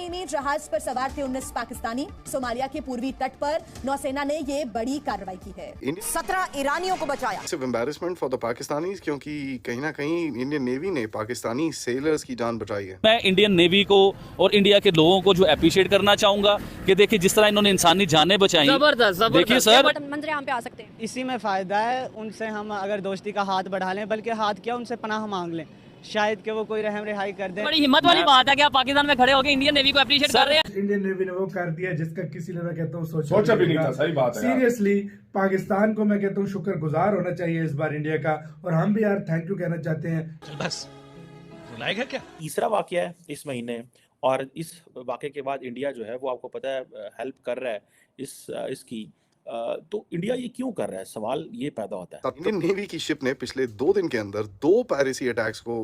UAE जहाज पर सवार थे 19 पाकिस्तानी। सोमालिया के पूर्वी तट पर नौसेना ने ये बड़ी कार्रवाई की है। 17 ईरानियों को बचाया। सिर्फ एम्बैरेसमेंट फॉर द पाकिस्तानीज, क्योंकि कहीं ना कहीं इंडियन नेवी ने पाकिस्तानी सेलर्स की जान बचाई है। मैं इंडियन नेवी को और इंडिया के लोगों को जो अप्रिशिएट करना चाहूंगा कि देखिए जिस तरह इन्होंने इंसानी जानें बचाई। जबरदस्त। देखिए सर, मंजरे हम पे आ सकते हैं। इसी में फ़ायदा है, उनसे हम अगर दोस्ती का हाथ बढ़ा लें, बल्कि हाथ क्या उनसे पनाह मांग लें, शायद कि वो कोई रहम रिहाई कर दे। बड़ी हिम्मत वाली बात है कि आप पाकिस्तान में खड़े होकर इंडियन नेवी को अप्रिशिएट कर रहे हैं। इंडियन नेवी ने वो कर दिया जिसका किसी ने, मैं कहता हूँ, सोचा भी नहीं था। सही बात है। सीरियसली पाकिस्तान को मैं कहता हूँ शुक्रगुजार होना चाहिए इस बार इंडिया का, और हम भी यार थैंक यू कहना चाहते हैं। बस रुलाएगा क्या? तीसरा वाकया है इस महीने, और इस वाकये के बाद इंडिया जो है वो आपको पता है हेल्प कर रहा है इसकी। तो इंडिया ये क्यों कर रहा है, सवाल ये पैदा होता है। इंडियन नेवी की शिप ने पिछले 2 दिन के अंदर 2 पायरेसी अटैक्स को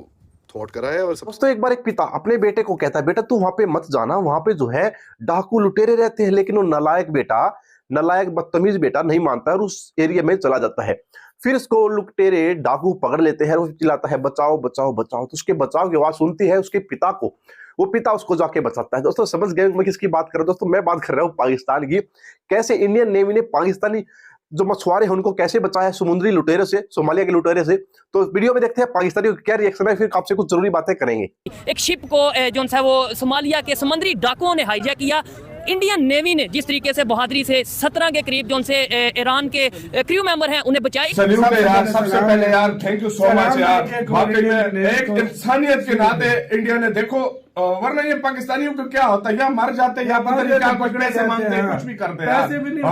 थ्वार्ट करा है। और दोस्तों, एक बार एक पिता अपने बेटे को कहता है, बेटा तू वहां पे मत जाना, वहां पे जो है डाकू लुटेरे रहते हैं। लेकिन वो नालायक बदतमीज बेटा नहीं मानता है और उस एरिया में चला जाता है। फिर इसको लुटेरे डाकू पकड़ लेते हैं और वो चिल्लाता है बचाओ बचाओ बचाओ। तो उसके बचाव की आवाज सुनती है उसके पिता को, वो पिता उसको जाके बचाता है। दोस्तों समझ गए मैं किसकी बात कर रहा हूं? दोस्तों मैं बात कर रहा हूँ पाकिस्तान की। कैसे इंडियन नेवी ने पाकिस्तानी जो मछुआरे हैं उनको कैसे बचाया समुद्री लुटेरे से, सोमालिया के लुटेरे से। तो वीडियो में देखते हैं पाकिस्तानियों का क्या रिएक्शन है, फिर आपसे कुछ जरूरी बातें करेंगे। एक शिप को जो है वो सोमालिया के समुद्री डाकुओं ने हाईजैक किया। इंडियन नेवी ने जिस तरीके से बहादुरी से 17 के करीब जो से ईरान के क्रू मेंबर हैं उन्हें बचाई। सल्यूट है यार, सबसे पहले यार थैंक यू सो मच यार। वाकई में एक इंसानियत के नाते इंडिया ने, देखो वरना ये पाकिस्तानियों को क्या होता है, या मर जाते या पता नहीं क्या, कुछ पैसे मांगते हैं, कुछ भी करते हैं, पैसे भी नहीं,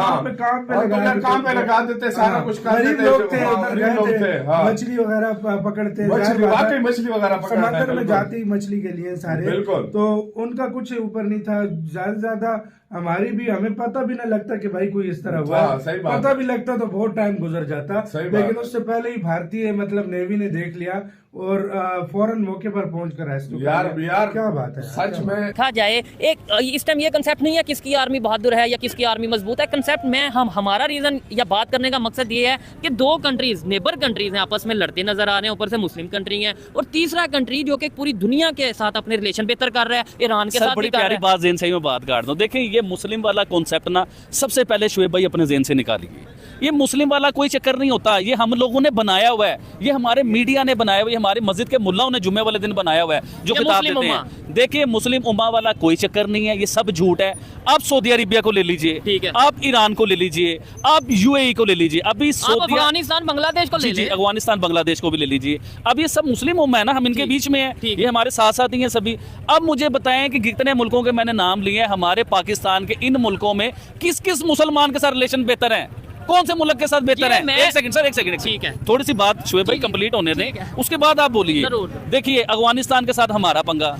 काम पे लगा देते, सारा कुछ कर देते। लोग थे मछली वगैरह पकड़ते, वाकई मछली वगैरह समंदर में जाते ही मछली के लिए सारे। बिल्कुल। तो उनका कुछ ऊपर नहीं था, ज्यादा से ज्यादा हमारी भी, हमें पता भी ना लगता कि भाई कोई इस तरह हुआ। पता भी लगता तो बहुत टाइम गुजर जाता, लेकिन उससे पहले ही भारतीय मतलब नेवी ने देख लिया और फौरन मौके पर पहुंचकर रेस्क्यू। यार क्या बात है सच में। कहा जाए एक इस टाइम ये कंसेप्ट नहीं है किसकी आर्मी बहादुर है या किसकी आर्मी मजबूत है। कंसेप्ट में हमारा रीजन या बात करने का मकसद ये है कि 2 कंट्रीज नेबर कंट्रीज हैं, आपस में लड़ते नजर आ रहे हैं, ऊपर से मुस्लिम कंट्री है, और तीसरा कंट्री जो कि पूरी दुनिया के साथ अपने रिलेशन बेहतर कर रहा है, ईरान के साथ। बड़ी प्यारी बात ज़हन से मैं बात काट दूं। देखिए ये मुस्लिम वाला कॉन्सेप्ट ना सबसे पहले शुएब भाई अपने ज़हन से निकालिए। ये मुस्लिम वाला कोई चक्कर नहीं होता, ये हम लोगों ने बनाया हुआ है, ये हमारे मीडिया ने बनाया हुआ है, हमारे मस्जिद के मुल्लाओं ने जुम्मे वाले दिन बनाया हुआ है जो किताब देते हैं। देखिए मुस्लिम उम्मा वाला कोई चक्कर नहीं है, ये सब झूठ है। आप सऊदी अरेबिया को ले लीजिए, ठीक है, आप ईरान को ले लीजिए, आप यूएई को ले लीजिए, अभी अफगानिस्तान बांग्लादेश को ले लीजिए, अफगानिस्तान बांग्लादेश को भी ले लीजिए। अब ये सब मुस्लिम उम्मा है ना, हम इनके बीच में है, ये हमारे साथ साथ ही हैं सभी। अब मुझे बताएं कि कितने मुल्कों के मैंने नाम लिए, हमारे पाकिस्तान के इन मुल्कों में किस किस मुसलमान के साथ रिलेशन बेहतर है, कौन से मुल्क के साथ बेहतर है? एक सेकंड सर, एक सेकंड, ठीक है, थोड़ी सी बात शुएब भाई कंप्लीट होने दें, उसके बाद आप बोलिए। देखिए अफगानिस्तान के साथ हमारा पंगा,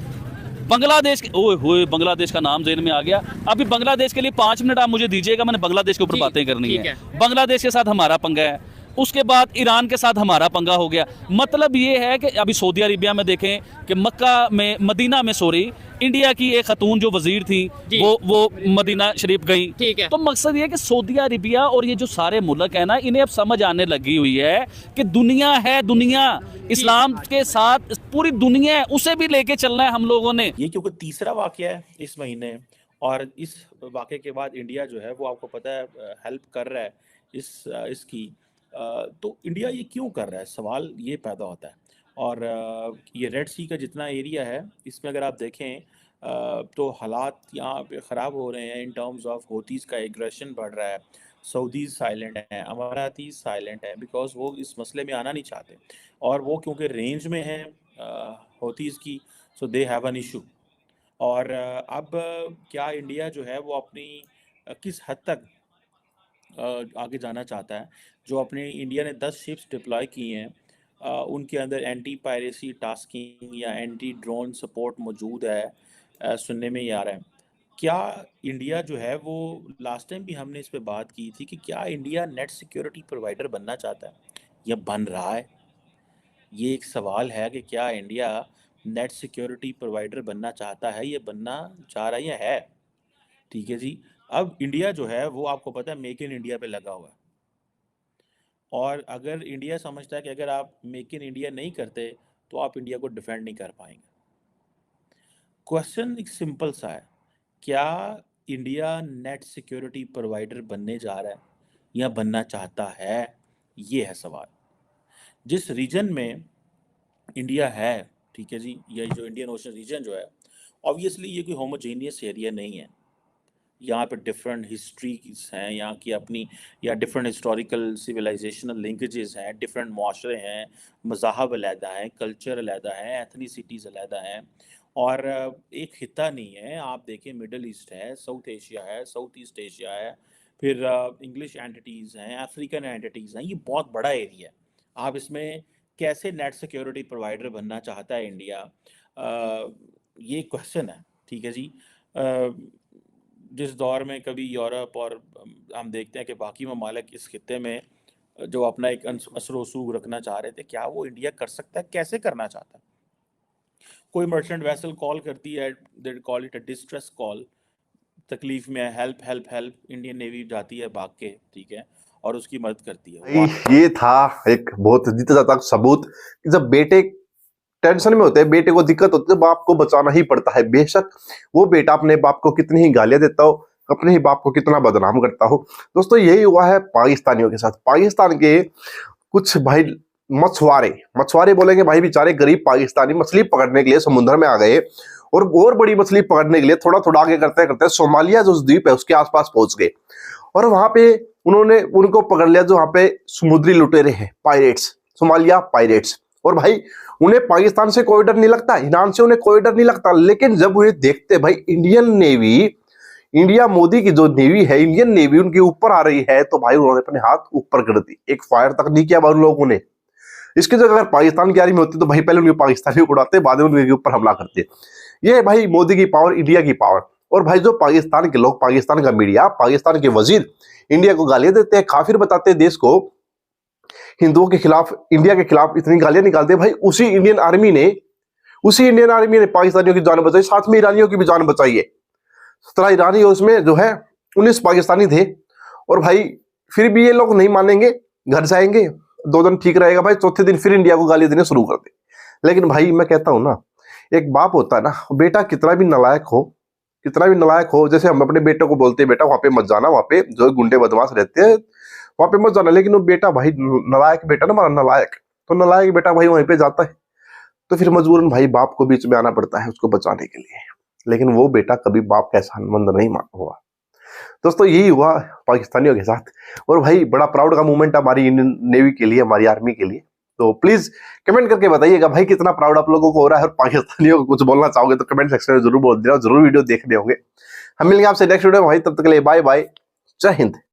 बांग्लादेश के, ओए होए बांग्लादेश का नाम जेन में आ गया। अभी बांग्लादेश के लिए 5 मिनट आप मुझे दीजिएगा, मैंने बांग्लादेश के ऊपर बातें करनी है। बांग्लादेश के साथ हमारा पंगा है, उसके बाद ईरान के साथ हमारा पंगा हो गया। मतलब ये है कि अभी सऊदी अरेबिया में देखें कि मदीना में इंडिया की एक खतून जो वजीर थी वो मदीना शरीफ गई। तो मकसद ये है कि सऊदी अरेबिया और ये जो सारे मुल्क है ना, इन्हें अब समझ आने लगी हुई है कि दुनिया है, दुनिया इस्लाम के साथ पूरी दुनिया है, उसे भी लेके चलना है हम लोगों ने। ये क्योंकि तीसरा वाकया है इस महीने, और इस वाकये के बाद इंडिया जो है वो आपको पता है हेल्प कर रहा है इसकी। तो इंडिया ये क्यों कर रहा है, सवाल ये पैदा होता है। और ये रेड सी का जितना एरिया है इसमें अगर आप देखें तो हालात यहाँ पे ख़राब हो रहे हैं इन टर्म्स ऑफ होतीज़ का एग्रेशन बढ़ रहा है, सऊदीज़ साइलेंट हैं, अमारातीज़ साइलेंट हैं, बिकॉज वो इस मसले में आना नहीं चाहते, और वो क्योंकि रेंज में हैं होतीज़ की, सो दे हैव एन इशू। और अब क्या इंडिया जो है वो अपनी किस हद तक आगे जाना चाहता है? जो अपने इंडिया ने 10 शिप्स डिप्लॉय की हैं, उनके अंदर एंटी पायरेसी टास्किंग या एंटी ड्रोन सपोर्ट मौजूद है, सुनने में ही आ रहा है। क्या इंडिया जो है वो, लास्ट टाइम भी हमने इस पे बात की थी कि क्या इंडिया नेट सिक्योरिटी प्रोवाइडर बनना चाहता है या बन रहा है? ये एक सवाल है कि क्या इंडिया नेट सिक्योरिटी प्रोवाइडर बनना चाहता है, या बनना चाह रहा है। ठीक है जी। अब इंडिया जो है वो आपको पता है मेक इन इंडिया पे लगा हुआ है, और अगर इंडिया समझता है कि अगर आप मेक इन इंडिया नहीं करते तो आप इंडिया को डिफेंड नहीं कर पाएंगे। क्वेश्चन एक सिंपल सा है, क्या इंडिया नेट सिक्योरिटी प्रोवाइडर बनने जा रहा है या बनना चाहता है? ये है सवाल। जिस रीजन में इंडिया है, ठीक है जी, ये जो इंडियन ओशन रीजन जो है, ऑब्वियसली ये कोई होमोजेनियस एरिया नहीं है। यहाँ पे डिफरेंट हिस्ट्रीज हैं, यहाँ की अपनी, या डिफरेंट हिस्टोरिकल सिविलाइजेशनल लिंकेजेस हैं, डिफरेंट माशरे हैं, मज़ाहब अलहदा हैं, कल्चर अलहदा है, एथनिसिटीज़ अलहदा हैं, और एक खिता नहीं है। आप देखें, मिडल ईस्ट है, साउथ एशिया है, साउथ ईस्ट एशिया है, फिर इंग्लिश एंटिटीज़ हैं, अफ्रीकन एंटिटीज़ हैं, ये बहुत बड़ा एरिया है। आप इसमें कैसे नेट सिक्योरिटी प्रोवाइडर बनना चाहता है इंडिया, ये क्वेश्चन है, ठीक है जी। जिस दौर में कभी यूरोप और हम देखते हैं कि बाकी ममालिक इस खित्ते में जो अपना एक असर वसूग रखना चाह रहे थे, क्या वो इंडिया कर सकता है? कैसे करना चाहता है? कोई मर्चेंट वेसल कॉल करती है, they call it a distress call, तकलीफ में है, help help help, Indian navy जाती है भाग के, ठीक है, और उसकी मदद करती है। ये था एक बहुत जीता जाता सबूत कि जब बेटे टेंशन में होते हैं, बेटे को दिक्कत होती है, बाप को बचाना ही पड़ता है। बेशक वो बेटा अपने बाप को कितनी ही गालियां देता हो, अपने ही बाप को कितना बदनाम करता हो। दोस्तों यही हुआ है पाकिस्तानियों के साथ। पाकिस्तान के कुछ भाई मछुआरे बोलेंगे भाई, बेचारे गरीब पाकिस्तानी मछली पकड़ने के लिए समुद्र में आ गए, और बड़ी मछली पकड़ने के लिए थोड़ा थोड़ा आगे करते करते सोमालिया जो द्वीप है उसके आसपास पहुंच गए, और वहां पे उन्होंने उनको पकड़ लिया जो वहां पे समुद्री लुटेरे हैं, पायरेट्स, सोमालिया पायरेट्स। और भाई उन्हें पाकिस्तान से कोई डर नहीं लगता, ईरान से उन्हें कोई डर नहीं लगता, लेकिन जब उन्हें देखते भाई इंडियन नेवी, इंडिया मोदी की जो नेवी है, इंडियन नेवी उनके ऊपर आ रही है, तो भाई उन्होंने अपने हाथ ऊपर कर दी, एक फायर तक नहीं किया उन लोगों ने। इसकी जगह अगर पाकिस्तान की आर्मी होती तो भाई पहले उनके पाकिस्तानी उड़ाते, बाद में उनके ऊपर हमला करते। ये भाई मोदी की पावर, इंडिया की पावर। और भाई जो पाकिस्तान के लोग, पाकिस्तान का मीडिया, पाकिस्तान के वजीर इंडिया को गालियां देते हैं, काफिर बताते हैं देश को, हिंदुओं के खिलाफ, इंडिया के खिलाफ इतनी गालियां निकालते हैं, भाई उसी इंडियन आर्मी ने पाकिस्तानियों की जान बचाई, साथ में ईरानियों की भी जान बचाई है। 17 ईरानी और उसमें जो है 19 पाकिस्तानी थे। और भाई फिर भी ये लोग नहीं मानेंगे, घर जाएंगे, 2 दिन ठीक रहेगा भाई, चौथे दिन फिर इंडिया को गाली देने शुरू कर दे। लेकिन भाई मैं कहता हूं ना, एक बाप होता है ना, बेटा कितना भी नलायक हो, जैसे हम अपने बेटे को बोलते हैं बेटा वहां पे मत जाना, वहां पे जो गुंडे बदमाश रहते हैं वहां पे मत जाना, लेकिन वो बेटा भाई नलायक बेटा ना, हमारा नलायक, तो नलायक बेटा भाई वहीं पे जाता है, तो फिर मजबूरन भाई बाप को बीच में आना पड़ता है उसको बचाने के लिए। लेकिन वो बेटा कभी बाप का एहसानमंद नहीं हुआ। दोस्तों यही हुआ पाकिस्तानियों के साथ, और भाई बड़ा प्राउड का मूवमेंट हमारी इंडियन नेवी के लिए, हमारी आर्मी के लिए। तो प्लीज कमेंट करके बताइएगा भाई कितना प्राउड आप लोगों को हो रहा है, और पाकिस्तानियों को कुछ बोलना चाहोगे तो कमेंट सेक्शन में जरूर बोल देना, जरूर वीडियो देखने होंगे। हम मिलेंगे आपसे नेक्स्ट वीडियो में भाई, तब तक के लिए बाय बाय, जय हिंद।